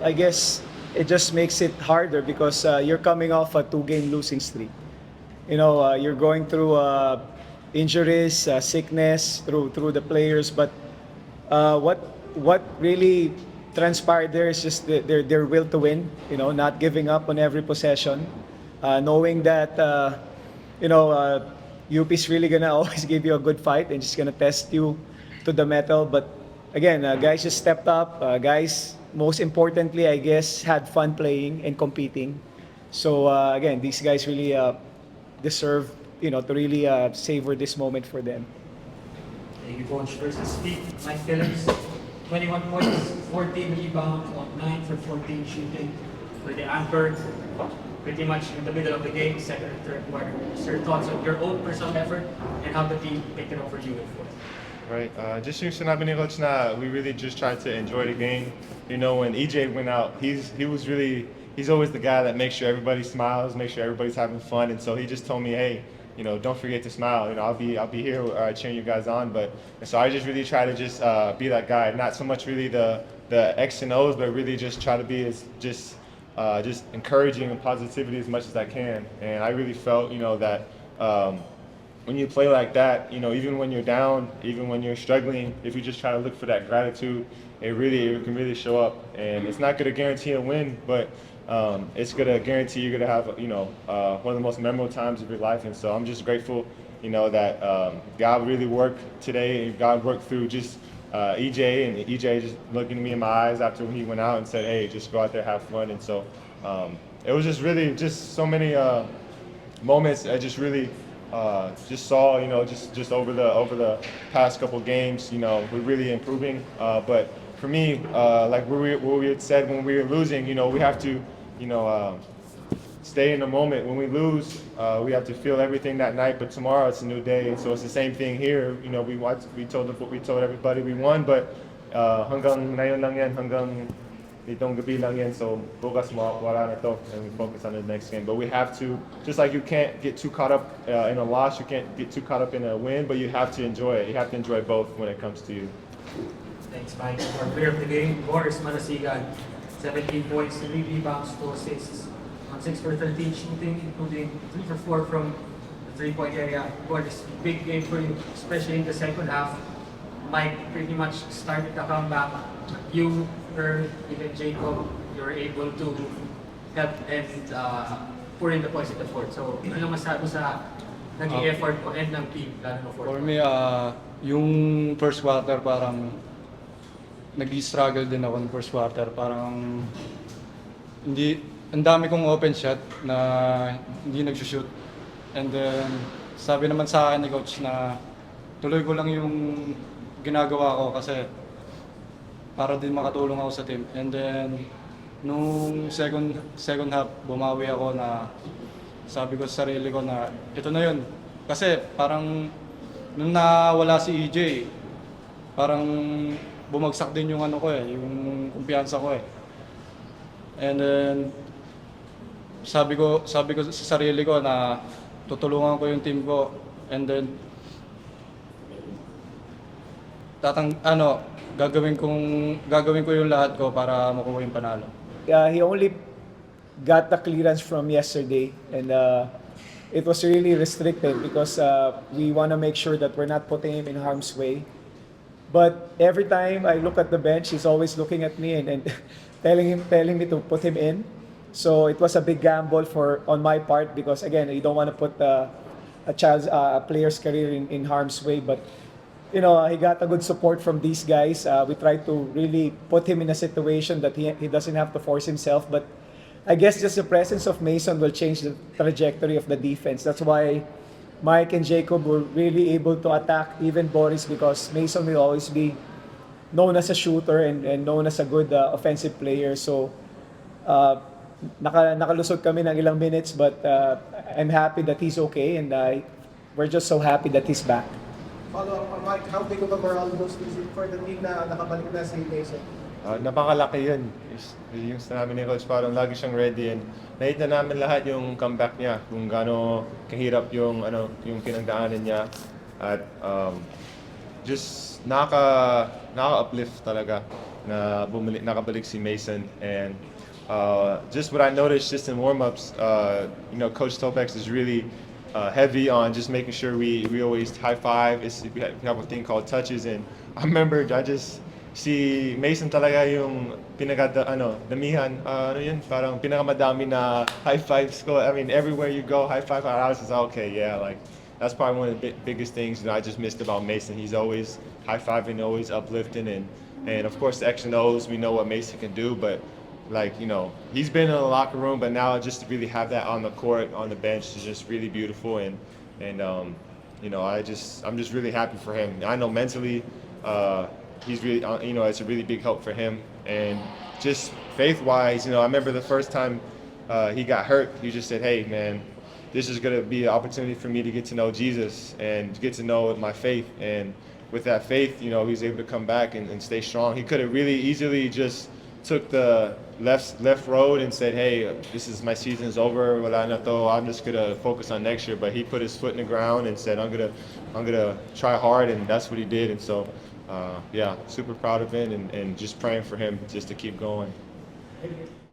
I guess it just makes it harder because you're coming off a 2-game losing streak. You're going through injuries, sickness through the players, but what really transpired there is just their will to win. Not giving up on every possession, knowing that UP is really gonna always give you a good fight and just gonna test you to the metal. But again, guys just stepped up. Guys, most importantly, I guess, had fun playing and competing. So again, these guys really deserve, to really savor this moment for them. Thank you, Coach. Versus Steve, Mike Phillips, 21 points, 14 rebounds on 9 for 14 shooting for the Anchor. Pretty much in the middle of the game, second and third quarter. Your thoughts on your own personal effort and how the team picked it up for you in fourth? Right. Just yung sinabi ni Coach na we really just tried to enjoy the game. When EJ went out, he's always the guy that makes sure everybody smiles, makes sure everybody's having fun. And so he just told me, hey, don't forget to smile. I'll be here cheering you guys on. And so I just really try to just be that guy, not so much really the X and O's, but really just try to be as just encouraging and positivity as much as I can. And I really felt, that when you play like that, even when you're down, even when you're struggling, if you just try to look for that gratitude, it can really show up. And it's not going to guarantee a win, but it's going to guarantee you're going to have, one of the most memorable times of your life. And so I'm just grateful, that God really worked today, and God worked through just EJ, and EJ just looking at me in my eyes after he went out and said, hey, just go out there, have fun. And so it was just really just so many moments I just really just saw, just over the past couple games, we're really improving. But for me, like what we had said when we were losing, we have to, stay in the moment. When we lose, we have to feel everything that night. But tomorrow it's a new day, and so it's the same thing here. We told everybody we won, but hanggang ngayon lang yan, hanggang itong gabi lang yan. So bukas wala na to, and we focus on the next game. But we have to, just like you can't get too caught up in a loss, you can't get too caught up in a win, but you have to enjoy it. You have to enjoy both when it comes to you. Thanks, Mike. Our player of the game, Vhoris Marasigan, 17 points, 3 rebounds, 2 assists, on 6 for 13 shooting, including 3 for 4 from the 3-point area. Vhoris, big game for you, especially in the second half. Mike pretty much started the comeback. You, even Jacob, you were able to help and pour in the points in the fourth. So, ano masabi mo sa naging effort mo and ng team, lalo na fourth? For me, yung first quarter parang nag-struggle din ako ng first quarter. Parang ang dami kong open shot na hindi nag-shoot. And then, sabi naman sa akin ni coach na tuloy ko lang yung ginagawa ko kasi para din makatulong ako sa team. And then, nung second half, bumawi ako na sabi ko sa sarili ko na ito na yun. Kasi parang nung nawala si EJ, parang bumagsak din yung yung kumpiyansa ko . And then, sabi ko sa sarili ko na tutulungan ko yung team ko. And then, gagawin ko yung lahat ko para makuha yung panalo. He only got the clearance from yesterday, and it was really restricted because we want to make sure that we're not putting him in harm's way. But every time I look at the bench, he's always looking at me and telling me to put him in. So it was a big gamble on my part because again, you don't want to put a player's career in harm's way. But he got a good support from these guys. We tried to really put him in a situation that he doesn't have to force himself. But I guess just the presence of Mason will change the trajectory of the defense. That's why Mike and Jacob were really able to attack even Vhoris because Mason will always be known as a shooter and known as a good offensive player. So nakalusot kami ng ilang minutes, but I'm happy that he's okay, and we're just so happy that he's back. Follow up, Mike, how big of a morale boost is it for the team na nakabalik na si Mason? Napakalaki yun. Yung sinabi ni Coach, parang lagi siyang ready, and nakita namin lahat yung comeback niya, kung gaano kahirap yung pinagdaanan niya, at just nakaka-uplift talaga na nakabalik si Mason. And just what I noticed just in warm-ups, Coach Topex is really heavy on just making sure we always high five. We have a thing called touches, and I remember I just si Mason talaga yung damihan, parang pinakamadami na high fives ko. I mean, everywhere you go, high five. I was just okay, yeah, like that's probably one of the biggest things I just missed about Mason. He's always high fiving, always uplifting, and of course the X and O's. We know what Mason can do, but he's been in the locker room, but now just to really have that on the court, on the bench is just really beautiful, and I'm just really happy for him. I know mentally, he's really, it's a really big help for him, and just faith-wise, I remember the first time he got hurt, he just said, "Hey, man, this is gonna be an opportunity for me to get to know Jesus and to get to know my faith." And with that faith, he was able to come back and stay strong. He could have really easily just took the left road and said, "Hey, my season is over. Wala na to. I'm just gonna focus on next year." But he put his foot in the ground and said, "I'm gonna try hard," and that's what he did. And so, super proud of him and just praying for him just to keep going.